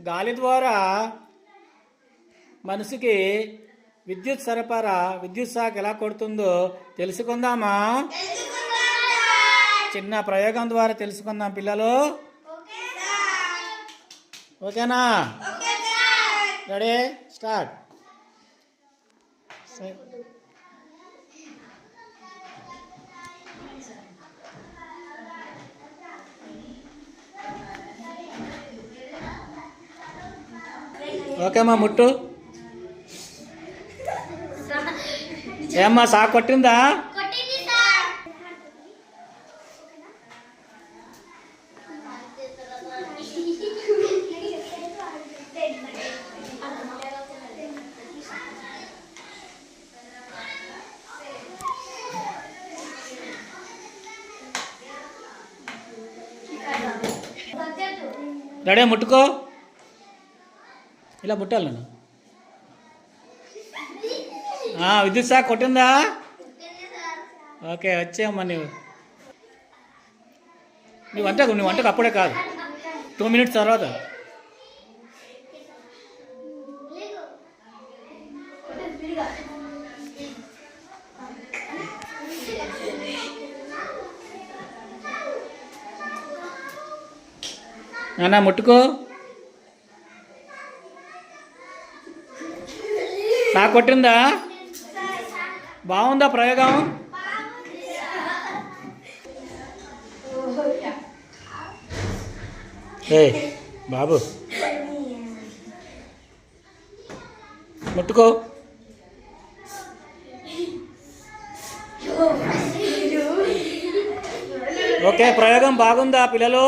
గాలి ద్వారా మనిషికి విద్యుత్ సరఫరా విద్యుత్ షాక్ ఎలా కొడుతుందో తెలుసుకుందామా? చిన్న ప్రయోగం ద్వారా తెలుసుకుందాం పిల్లలు. ఓకేనా? Ready, start. ఓకేమ్మా, ముట్టు. ఏమ్మా, షాక్ కొట్టిందా? రెడీ, ముట్టుకో. ఇలా ముట్టాలి నేను. విద్యుత్ షాక్ కొట్టిందా? ఓకే, వచ్చేయమ్మా. నువ్వు వంటకు అప్పుడే కాదు, 2 minutes తర్వాత. నాన్న ముట్టుకో. షాక్ కొట్టిందా? బాగుందా ప్రయోగం? ఏ బాబు, ముట్టుకో. ఓకే, ప్రయోగం బాగుందా పిల్లలు?